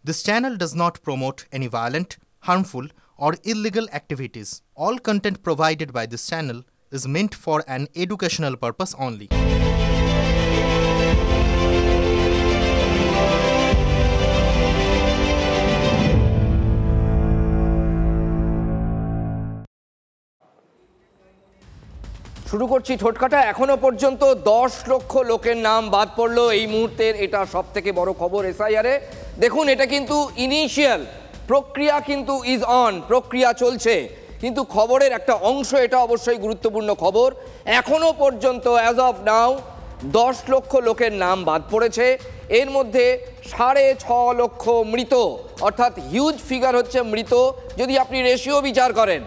This channel does not promote any violent, harmful, or illegal activities. All content provided by this channel is meant for an educational purpose only. শুরু করছি ঠোটকাটা। এখনো পর্যন্ত 10 লক্ষ লোকের নাম বাদ পড়লো এই মুহূর্তের, এটা সবথেকে বড় খবর এসআইআরে। দেখুন, এটা কিন্তু ইনিশিয়াল প্রক্রিয়া, কিন্তু ইজ অন, প্রক্রিয়া চলছে, কিন্তু খবরের একটা অংশ, এটা অবশ্যই গুরুত্বপূর্ণ খবর। এখনো পর্যন্ত অ্যাজ অফ নাও 10 লক্ষ লোকের নাম বাদ পড়েছে। এর মধ্যে 6.5 লক্ষ মৃত, অর্থাৎ হিউজ ফিগার হচ্ছে মৃত যদি আপনি রেশিও বিচার করেন।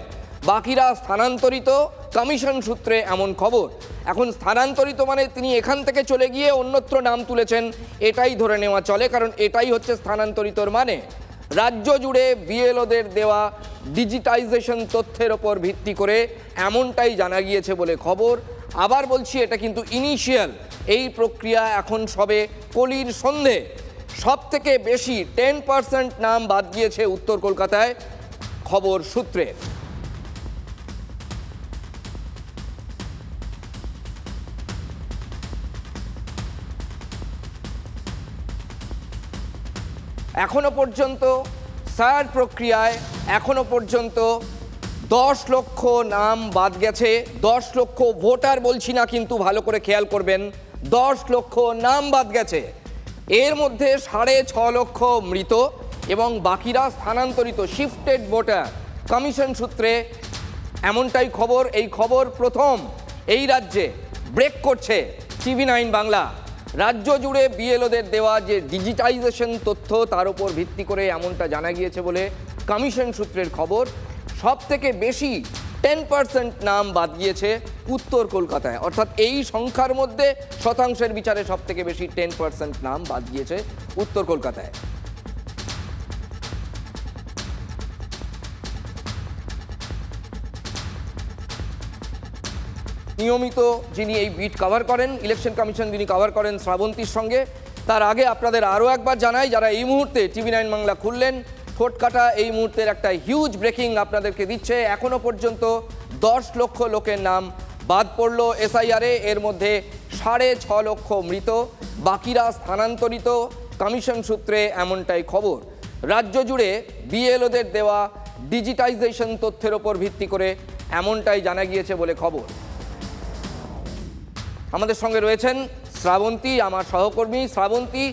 বাকিরা স্থানান্তরিত, কমিশন সূত্রে এমন খবর। এখন স্থানান্তরিত মানে তিনি এখান থেকে চলে গিয়ে অন্যত্র নাম তুলেছেন, এটাই ধরে নেওয়া চলে, কারণ এটাই হচ্ছে স্থানান্তরিতর মানে। রাজ্য জুড়ে বিএলওদের দেওয়া ডিজিটাইজেশন তথ্যের ওপর ভিত্তি করে এমনটাই জানা গিয়েছে বলে খবর। আবার বলছি, এটা কিন্তু ইনিশিয়াল, এই প্রক্রিয়া এখন সবে কলির সন্ধে। সব থেকে বেশি 10% নাম বাদ গিয়েছে উত্তর কলকাতায়, খবর সূত্রে। এখনো পর্যন্ত সার প্রক্রিয়ায় এখনো পর্যন্ত 10 লক্ষ নাম বাদ গেছে। 10 লক্ষ ভোটার বলছি না, কিন্তু ভালো করে খেয়াল করবেন, 10 লক্ষ নাম বাদ গেছে। এর মধ্যে 6.5 লক্ষ মৃত এবং বাকিরা স্থানান্তরিত, শিফটেড ভোটার। কমিশন সূত্রে এমনটাই খবর। এই খবর প্রথম এই রাজ্যে ব্রেক করছে TV9 বাংলা। রাজ্য জুড়ে বিএলওদের দেওয়া যে ডিজিটাইজেশন তথ্য, তার উপর ভিত্তি করে এমনটা জানা গিয়েছে বলে কমিশন সূত্রের খবর। সব থেকে বেশি 10% নাম বাদ গিয়েছে উত্তর কলকাতায়, অর্থাৎ এই সংখ্যার মধ্যে শতাংশের বিচারে সব থেকে বেশি 10% নাম বাদ গিয়েছে উত্তর কলকাতায়। নিয়মিত যিনি এই বিট কভার করেন, ইলেকশন কমিশন যিনি কভার করেন শ্রাবন্তীর সঙ্গে, তার আগে আপনাদের আরও একবার জানাই, যারা এই মুহূর্তে TV9 বাংলা খুললেন, ঠোটকাটা এই মুহূর্তের একটা হিউজ ব্রেকিং আপনাদেরকে দিচ্ছে। এখনও পর্যন্ত 10 লক্ষ লোকের নাম বাদ পড়ল এসআইআরে। এর মধ্যে 6.5 লক্ষ মৃত, বাকিরা স্থানান্তরিত, কমিশন সূত্রে এমনটাই খবর। রাজ্য জুড়ে বিএলওদের দেওয়া ডিজিটাইজেশন তথ্যের ওপর ভিত্তি করে এমনটাই জানা গিয়েছে বলে খবর। আমাদের সঙ্গে রয়েছেন শ্রাবন্তী, আমার সহকর্মী। শ্রাবন্তী,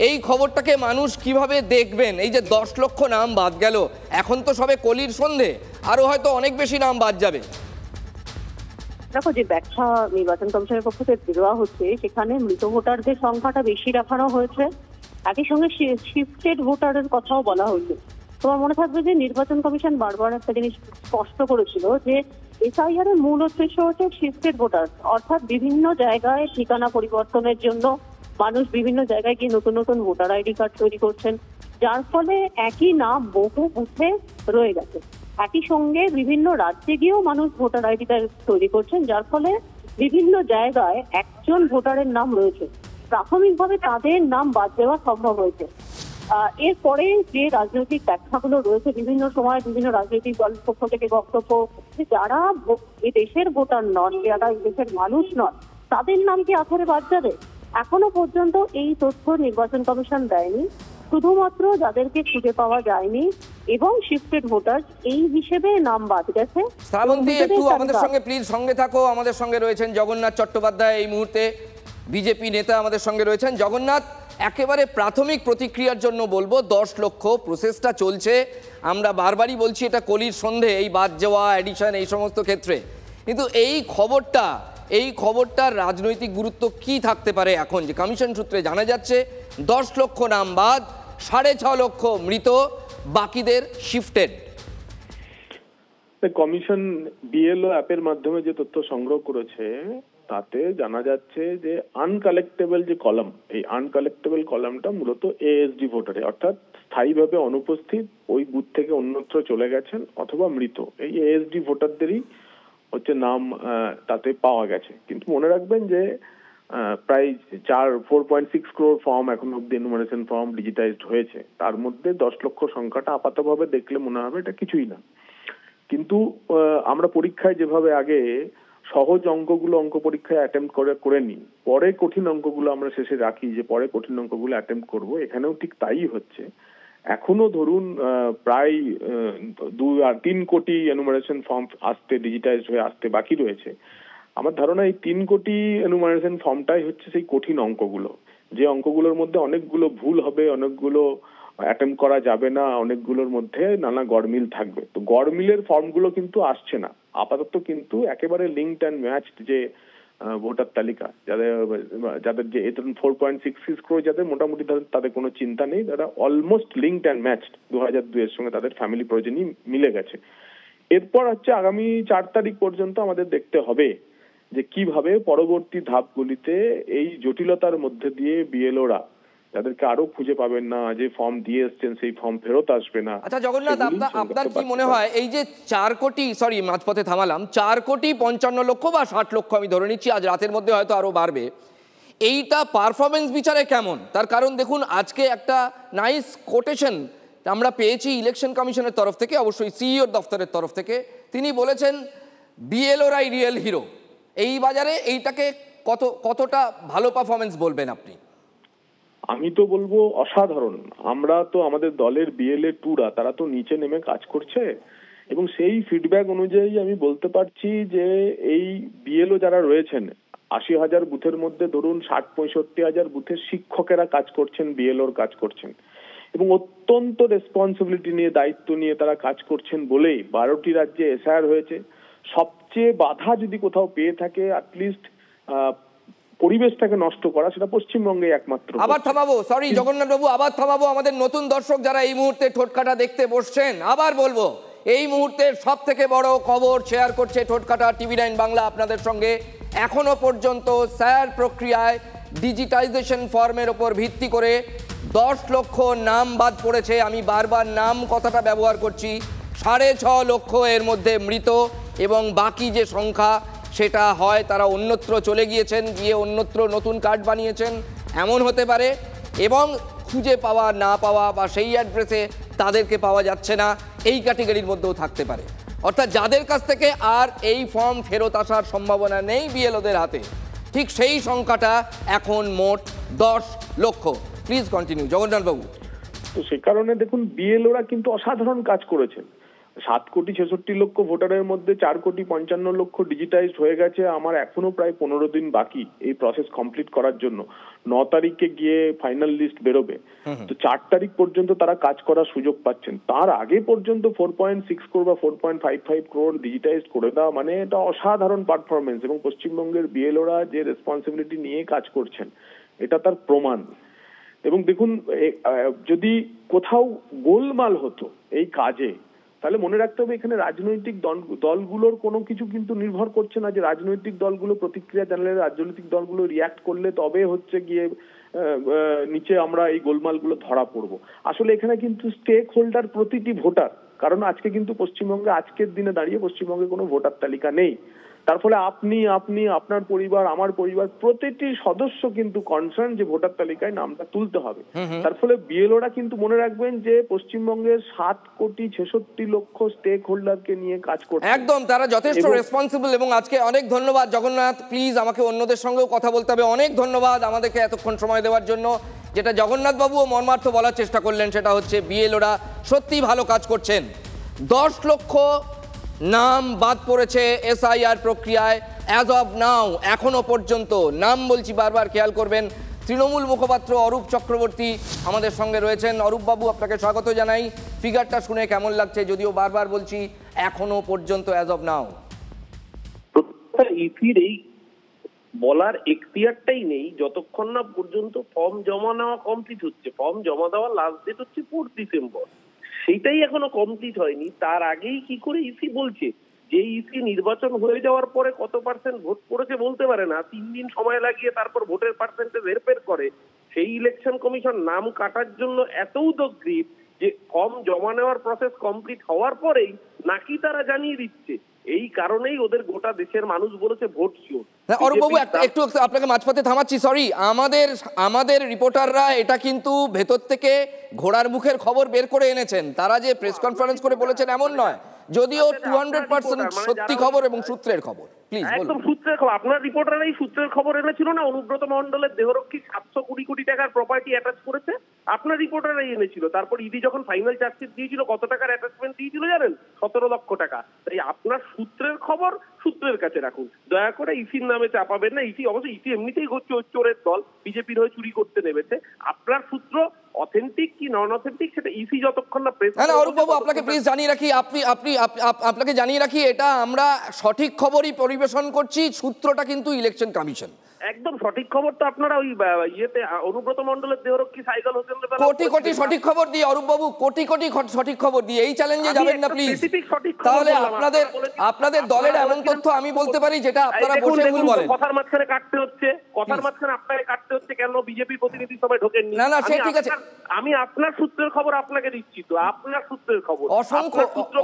এই খবরটাকে মানুষ কিভাবে দেখবেন? এই যে 10 লক্ষ নাম বাদ গেল, এখন তো সবে কলির সন্ধে, আরো হয়তো অনেক বেশি নাম বাদ যাবে। দেখো, যে ব্যাখ্যা নির্বাচন কমিশনের পক্ষ থেকে দেওয়া হচ্ছে, সেখানে মৃত ভোটারদের সংখ্যাটা বেশি দেখানো হয়েছে, একই সঙ্গে শিফটেড ভোটারের কথাও বলা হয়েছে। তোমার মনে থাকবে যে নির্বাচন কমিশন বারবার একটা জিনিস স্পষ্ট করেছিল যে এসআইআর এর মূল উদ্দেশ্য হচ্ছে শিফটেড ভোটার, অর্থাৎ বিভিন্ন জায়গায় ঠিকানা পরিবর্তনের জন্য মানুষ বিভিন্ন জায়গায় গিয়ে নতুন নতুন ভোটার আইডি কার্ড তৈরি করছেন, যার ফলে একই নাম বহু বুথে রয়ে গেছে। একই সঙ্গে বিভিন্ন রাজ্যে গিয়েও মানুষ ভোটার আইডি কার্ড তৈরি করছেন, যার ফলে বিভিন্ন জায়গায় একজন ভোটারের নাম রয়েছে, প্রাথমিকভাবে তাদের নাম বাদ দেওয়া সম্ভব হয়েছে। এরপরে যে রাজনৈতিক ব্যাখ্যাগুলো রয়েছে, বিভিন্ন সময় বিভিন্ন রাজনৈতিক দলের পক্ষ থেকে বক্তব্য, যারা এই দেশের ভোটার নন, যারা এই দেশের মানুষ নন, তাদের নাম কি আখেরে বাদ যাবে? এখনো পর্যন্ত এই তথ্য নির্বাচন কমিশন দেয়নি। শুধুমাত্র যাদেরকে খুঁজে পাওয়া যায়নি এবং শিফটেড ভোটার এই হিসেবে নাম বাদ গেছে। শ্রাবন্তী, একটু আমাদের সঙ্গে প্লিজ সঙ্গে থাকো। আমাদের সঙ্গে রয়েছেন জগন্নাথ চট্টোপাধ্যায়, এই মুহূর্তে বিজেপি নেতা আমাদের সঙ্গে রয়েছেন। জগন্নাথ, একেবারে প্রাথমিক প্রতিক্রিয়ার জন্য বলবো, 10 লক্ষ প্রসেসটা চলছে, আমরা বারবারই বলছি এটা কলির সন্ধে, এই বাদ যাওয়া, এডিশন, এই সমস্ত ক্ষেত্রে, কিন্তু এই খবরটার রাজনৈতিক গুরুত্ব কি থাকতে পারে এখন? যে কমিশন সূত্রে জানা যাচ্ছে 10 লক্ষ নাম বাদ, 6.5 লক্ষ মৃত, বাকিদের শিফটেড। কমিশন বিএলও অ্যাপের মাধ্যমে যে তথ্য সংগ্রহ করেছে, তাতে জানা যাচ্ছে যে আনকালেক্টেবল যে কলাম, এই আনকালেক্টেবল কলামটা মূলত এএসডি ভোটারে, অর্থাৎ স্থায়ীভাবে অনুপস্থিত, ওই বুথ থেকে অন্যত্র চলে গেছেন অথবা মৃত, এই এএসডি ভোটারদেরই হচ্ছে নাম তাতে পাওয়া গেছে। কিন্তু মনে রাখবেন যে প্রায় 4.6 crore ফর্ম এখন অব্দি এনুমারেশন ফর্ম ডিজিটাইজড হয়েছে। তার মধ্যে 10 লক্ষ সংখ্যাটা আপাতভাবে দেখলে মনে হবে এটা কিছুই না, কিন্তু আমরা পরীক্ষায় যেভাবে আগে সহজ অঙ্কগুলো অঙ্ক পরীক্ষায় অ্যাটেম্প্ট করে নিই, পরে কঠিন অঙ্কগুলো আমরা শেষে রাখি যে পরে কঠিন অঙ্কগুলো অ্যাটেম্প্ট করব, এখানেও ঠিক তাই হচ্ছে। এখনো ধরুন প্রায় 3 কোটি এনুমারেশন ফর্ম আসতে, ডিজিটাইজ হয়ে আসতে বাকি রয়েছে। আমার ধারণা এই 3 কোটি এনুমারেশন ফর্মটাই হচ্ছে সেই কঠিন অঙ্কগুলো, যে অঙ্কগুলোর মধ্যে অনেকগুলো ভুল হবে, অনেকগুলো অ্যাটেম্প করা যাবে না, অনেকগুলোর মধ্যে নানা গড়মিল থাকবে। তো গড়মিলের ফর্মগুলো কিন্তু আসছে না আপাতত, কিন্তু একেবারে লিঙ্কড অ্যান্ড ম্যাচড যে ভোটার তালিকা, যাদের যে 4.66 crore যাদের মোটামুটি তাদের কোনো চিন্তা নেই, তারা অলমোস্ট লিঙ্কড অ্যান্ড ম্যাচড 2002 এর সঙ্গে তাদের ফ্যামিলি প্রয়োজনই মিলে গেছে। এরপর হচ্ছে আগামী 4 তারিখ পর্যন্ত আমাদের দেখতে হবে যে কিভাবে পরবর্তী ধাপগুলিতে এই জটিলতার মধ্যে দিয়ে বিএলওরা যাদেরকে আরো খুঁজে পাবেন না, যে ফর্ম দিয়ে এসছেন সেই ফর্ম ফেরত আসবে না। আচ্ছা জগন্নাথ, আপনার কি মনে হয় এই যে 4 কোটি, সরি মাঝপথে থামালাম, 4,55,00,000 বা 60 লক্ষ আমি ধরে নিচ্ছি, আজ রাতের মধ্যে হয়তো আরো বাড়বে, এইটা পারফরমেন্স বিচারে কেমন? তার কারণ দেখুন আজকে একটা নাইস কোটেশন আমরা পেয়েছি ইলেকশন কমিশনের তরফ থেকে, অবশ্যই সিইওর দফতরের তরফ থেকে। তিনি বলেছেন বিএলওরাই রিয়েল হিরো। এই বাজারে এইটাকে কতটা ভালো পারফরমেন্স বলবেন আপনি? আমি তো বলবো অসাধারণ। আমরা তো আমাদের দলের বিএলএ টুরা তারা তো নিচে নেমে কাজ করছে, এবং সেই ফিডব্যাক অনুযায়ী আমি বলতে পারছি যে এই বিএলও যারা রয়েছেন 80,000 বুথের মধ্যে ধরুন 60-65,000 বুথের শিক্ষকেরা কাজ করছেন, বিএলওর কাজ করছেন, এবং অত্যন্ত রেসপন্সিবিলিটি নিয়ে, দায়িত্ব নিয়ে তারা কাজ করছেন বলেই 12টি রাজ্যে এসআইআর হয়েছে। সবচেয়ে বাধা যদি কোথাও পেয়ে থাকে অ্যাটলিস্ট পরিবেশটাকে নষ্ট করা, সেটা পশ্চিমবঙ্গে একমাত্র। আবার থামাবো, সরি জগন্নাথ বাবু, আবার থামাবো। আমাদের নতুন দর্শক যারা এই মুহূর্তে ঠোঁটকাটা দেখতে বসছেন, আবার বলবো এই মুহূর্তের সব থেকে বড় খবর শেয়ার করছে ঠোঁটকাটা TV9 বাংলা আপনাদের সঙ্গে। এখনো পর্যন্ত স্যার প্রক্রিয়ায় ডিজিটাইজেশন ফর্মের ওপর ভিত্তি করে 10 লক্ষ নাম বাদ পড়েছে। আমি বারবার নাম কথাটা ব্যবহার করছি। 6.5 লক্ষ এর মধ্যে মৃত, এবং বাকি যে সংখ্যা সেটা হয় তারা অন্যত্র চলে গিয়েছেন, গিয়ে অন্যত্র নতুন কার্ড বানিয়েছেন, এমন হতে পারে, এবং খুঁজে পাওয়া না পাওয়া বা সেই অ্যাড্রেসে তাদেরকে পাওয়া যাচ্ছে না, এই ক্যাটেগরির মধ্যেও থাকতে পারে। অর্থাৎ যাদের কাছ থেকে আর এই ফর্ম ফেরত আসার সম্ভাবনা নেই বিএলওদের হাতে, ঠিক সেই সংখ্যাটা এখন মোট 10 লক্ষ। প্লিজ কন্টিনিউ জগন্নাথ বাবু। তো সে কারণে দেখুন বিএলওরা কিন্তু অসাধারণ কাজ করেছেন। 7,66,00,000 ভোটারের মধ্যে 4,55,00,000 ডিজিটাইজড হয়ে গেছে। আমার এখনো প্রায় 15 দিন বাকি এই প্রসেস কমপ্লিট করার জন্য। 9 তারিখে গিয়ে ফাইনাল লিস্ট বেরোবে, তো 4 তারিখ পর্যন্ত তারা কাজ করার সুযোগ পাচ্ছেন। তার আগে পর্যন্ত 4.6 crore বা 4.55 crore ডিজিটাইজড করে দেওয়া মানে এটা অসাধারণ পারফরমেন্স, এবং পশ্চিমবঙ্গের বিএলওরা যে রেসপন্সিবিলিটি নিয়ে কাজ করছেন এটা তার প্রমাণ। এবং দেখুন যদি কোথাও গোলমাল হতো এই কাজে, তাহলে মনে রাখতে হবে এখানে রাজনৈতিক দলগুলোর কোনো কিছু কিন্তু নির্ভর করছে না, যে রাজনৈতিক দলগুলো প্রতিক্রিয়া জানালে, রাজনৈতিক দলগুলো রিয়াক্ট করলে তবে হচ্ছে গিয়ে নিচে আমরা এই গোলমালগুলো ধরা পড়বো। আসলে এখানে কিন্তু স্টেক হোল্ডার প্রতিটি ভোটার, কারণ আজকে কিন্তু পশ্চিমবঙ্গে আজকের দিনে দাঁড়িয়ে পশ্চিমবঙ্গে কোনো ভোটার তালিকা নেই। তার ফলে আপনি আপনার পরিবার, আমার পরিবার, প্রতিটি সদস্য কিন্তু কনসার্ন যে ভোটার তালিকায় নামটা তুলতে হবে। তার ফলে বিএলওরা কিন্তু মনে রাখবেন যে পশ্চিমবঙ্গের 7,66,00,000 স্টেক হোল্ডারকে নিয়ে কাজ করছে, একদম তারা যথেষ্ট রেসপন্সিবল। এবং আজকে অনেক ধন্যবাদ জগন্নাথ, প্লিজ আমাকে অন্যদের সঙ্গেও কথা বলতে হবে। অনেক ধন্যবাদ আমাদেরকে এতক্ষণ সময় দেওয়ার জন্য। যেটা জগন্নাথ বাবুও মর্মার্থ বলার চেষ্টা করলেন সেটা হচ্ছে বিএলওরা সত্যিই ভালো কাজ করছেন। 10 লক্ষ নাম বাদ পড়েছে এসআইআর প্রক্রিয়ায় অ্যাজ অফ নাও। এখনো পর্যন্ত নাম বলছি, বারবার খেয়াল করবেন। তৃণমূল মুখপাত্র অরূপ চক্রবর্তী আমাদের সঙ্গে রয়েছেন। অরূপ বাবু, আপনাকে স্বাগত জানাই। ফিগারটা শুনে কেমন লাগছে? যদিও বারবার বলছি এখনো পর্যন্ত অ্যাজ অফ নাও। ইসির এই বলার এখতিয়ারটাই নেই যতক্ষণ না পর্যন্ত ফর্ম জমা নেওয়া কমপ্লিট হচ্ছে। ফর্ম জমা দেওয়ার লাস্ট ডেট হচ্ছে 4 ডিসেম্বর, সেইটাই এখনো কমপ্লিট হয়নি। তার আগেই কি করে ইসি বলছে যে ইসি নির্বাচন হয়ে যাওয়ার পরে কত পার্সেন্ট ভোট পড়েছে বলতে পারে না, 3 দিন সময় লাগিয়ে তারপর ভোটের পার্সেন্টেজ হেরফের করে। সেই ইলেকশন কমিশন নাম কাটার জন্য এত উদ্যোগী যে ফর্ম জমা নেওয়ার প্রসেস কমপ্লিট হওয়ার পরেই নাকি তারা জানিয়ে দিচ্ছে। এই কারণেই ওদের গোটা দেশের মানুষ বলেছে ভোট চোর। অরূপবাবু একটু আপনাকে মাঝপথে থামাচ্ছি, সরি। আমাদের রিপোর্টাররা এটা কিন্তু ভেতর থেকে ঘোড়ার মুখের খবর বের করে এনেছেন, তারা যে প্রেস কনফারেন্স করে বলেছেন এমন নয়, যদিও 200% সত্যি খবর এবং সূত্রের খবর। প্লিজ বলুন। একদম সূত্রের খবর, আপনার রিপোর্টাররাই সূত্রের খবর এনেছিল না? অনুব্রত মণ্ডলের দেহরক্ষী 720 কোটি টাকার প্রপার্টি অ্যাটাচ করেছে, আপনার রিপোর্টাররাই এনেছিল। তারপর ইডি যখন ফাইনাল চার্জশিট দিয়েছিল, কত টাকার অ্যাটাচমেন্ট দিয়েছিল জানেন? 17 লক্ষ টাকা। তাই আপনার সূত্রের খবর সূত্রের কাছে রাখুন, দয়া করে ইসির নামে চাপাবেন না। ইসি অবশ্যই, ইসি এমনিতেই চোরের দল, বিজেপির হয়ে চুরি করতে নেমেছে। আপনার সূত্র অথেন্টিক কি নন অথেন্টিক সেটা ইসি যতক্ষণ না প্রেস। না অরূপবাবু, আপনাকে প্লিজ জানিয়ে রাখি, আপনাকে জানিয়ে রাখি, এটা আমরা সঠিক খবরই পরিবেশন করছি, সূত্রটা কিন্তু ইলেকশন কমিশন। একদম সঠিক খবর তো আপনারা ওই ইয়েতে অনুব্রত মণ্ডলের দেহরক্ষী সাইকেল হোসেন কোটি কোটি সঠিক খবর দিয়ে, অরূপবাবু কোটি কোটি সঠিক খবর দিয়ে এই চ্যালেঞ্জে যাবেন না প্লিজ। তাহলে আপনাদের দলের এমন তথ্য আমি বলতে পারি যেটা আপনারা বসে ভুল বলেন। কথার মাঝখানে কাটতে হচ্ছে, কথার মাঝখানে আপনাকে কাটতে হচ্ছে কেন? বিজেপির প্রতিনিধি সবাই ঢোকেননি। না না, সে ঠিক আছে। আমি আপনার সূত্রের খবর আপনাকে দিচ্ছি, তো আপনার সূত্রের খবর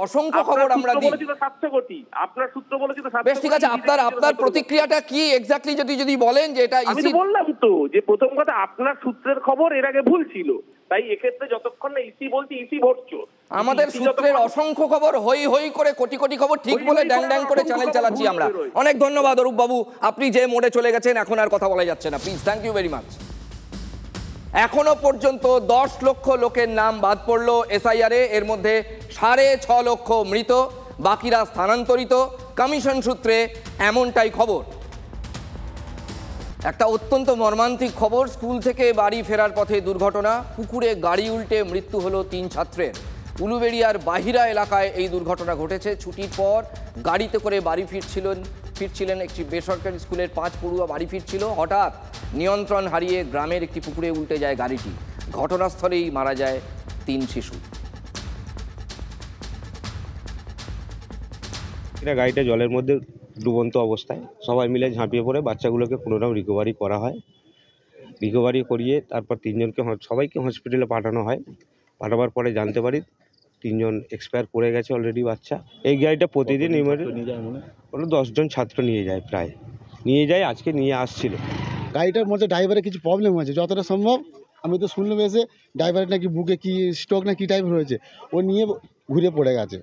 অসংখ্য খবর আমরা দিই। বলেছিল 700 কোটি, আপনার সূত্র বলেছিল 700 বেশ, ঠিক আছে। আপনার প্রতিক্রিয়াটা কি এক্স্যাক্টলি যদি বলেন যে এটা আমি তো বললাম তো যে প্রথম কথা আপনার সূত্রের খবর এর আগে ভুল ছিল, তাই এক্ষেত্রে যতক্ষণ না ইসি বলছি ইসি ভোট চোর। আমাদের সূত্রের অসংখ্য খবর হই করে কোটি কোটি খবর ঠিক বলে ড্যাং করে চ্যানেল চালাচ্ছি আমরা। অনেক ধন্যবাদ অরূপবাবু, আপনি যে মোড়ে চলে গেছেন এখন আর কথা বলা যাচ্ছে না, please, thank you very much. এখনো পর্যন্ত 10 লক্ষ লোকের নাম বাদ পড়ল এসআইআরে, এর মধ্যে 6.5 লক্ষ মৃত, বাকিরা স্থানান্তরিত। কমিশন সূত্রে এমনটাই খবর। একটা অত্যন্ত মর্মান্তিক খবর, স্কুল থেকে বাড়ি ফেরার পথে দুর্ঘটনা, পুকুরে গাড়ি উল্টে মৃত্যু হলো 3 ছাত্রের। উলুবেড়িয়ার বাহিরা এলাকায় এই দুর্ঘটনা ঘটেছে। ছুটির পর গাড়িতে করে বাড়ি ফিরছিলেন একটি বেসরকারি স্কুলের 5 পড়ুয়া বাড়ি ফিরছিল। হঠাৎ নিয়ন্ত্রণ হারিয়ে গ্রামের একটি পুকুরে উল্টে যায় গাড়িটি। ঘটনাস্থলেই মারা যায় 3 শিশু। গাড়িটা জলের মধ্যে ডুবন্ত অবস্থায়, সবাই মিলে ঝাঁপিয়ে পড়ে বাচ্চাগুলোকে কোনোরকম রিকভারি করা হয়। রিকভারি করিয়ে তারপর 3 জনকে সবাইকে হসপিটালে পাঠানো হয়। পাঠাবার পরে জানতে পারি 3 জন এক্সপায়ার করে গেছে অলরেডি বাচ্চা। এই গাড়িটা প্রতিদিন 10 জন ছাত্র নিয়ে যায়, প্রায় নিয়ে যায়, আজকে নিয়ে আসছিল। গাড়িটার মধ্যে ড্রাইভারের কিছু প্রবলেম হয়েছে যতটা সম্ভব, আমি তো শুনলাম এসে ড্রাইভারের নাকি বুকে কি স্ট্রোক না কি টাইপ হয়েছে, ও নিয়ে ঘুরে পড়ে গেছে।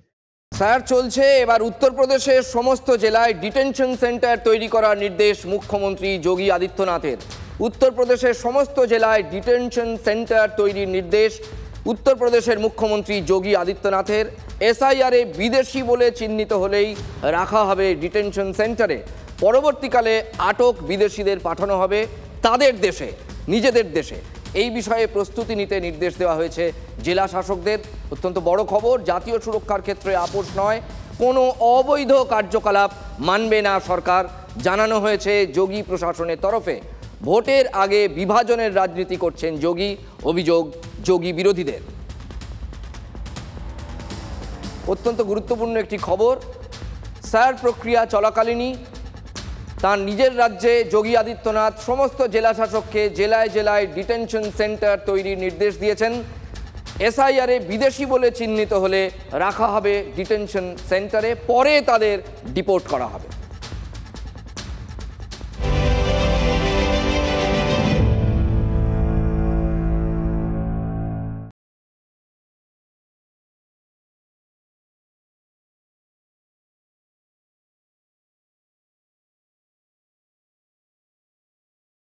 স্যার চলছে এবার উত্তরপ্রদেশের সমস্ত জেলায় ডিটেনশন সেন্টার তৈরি করার নির্দেশ মুখ্যমন্ত্রী যোগী আদিত্যনাথের। উত্তরপ্রদেশের সমস্ত জেলায় ডিটেনশন সেন্টার তৈরির নির্দেশ উত্তরপ্রদেশের মুখ্যমন্ত্রী যোগী আদিত্যনাথের। এসআইআরে বিদেশি বলে চিহ্নিত হলেই রাখা হবে ডিটেনশন সেন্টারে। পরবর্তীকালে আটক বিদেশিদের পাঠানো হবে তাদের দেশে, নিজেদের দেশে। এই বিষয়ে প্রস্তুতি নিতে নির্দেশ দেওয়া হয়েছে জেলা শাসকদের। অত্যন্ত বড় খবর, জাতীয় সুরক্ষার ক্ষেত্রে আপোষ নয়, কোনো অবৈধ কার্যকলাপ মানবে না সরকার, জানানো হয়েছে যোগী প্রশাসনের তরফে। ভোটের আগে বিভাজনের রাজনীতি করছেন যোগী, অভিযোগ যোগী বিরোধীদের। অত্যন্ত গুরুত্বপূর্ণ একটি খবর, স্যার প্রক্রিয়া চলাকালীনই তার নিজের রাজ্যে যোগী আদিত্যনাথ সমস্ত জেলা শাসককে জেলায় জেলায় ডিটেনশন সেন্টার তৈরির নির্দেশ দিয়েছেন। এসআইআরে বিদেশি বলে চিহ্নিত হলে রাখা হবে ডিটেনশন সেন্টারে, পরে তাদের ডিপোর্ট করা হবে।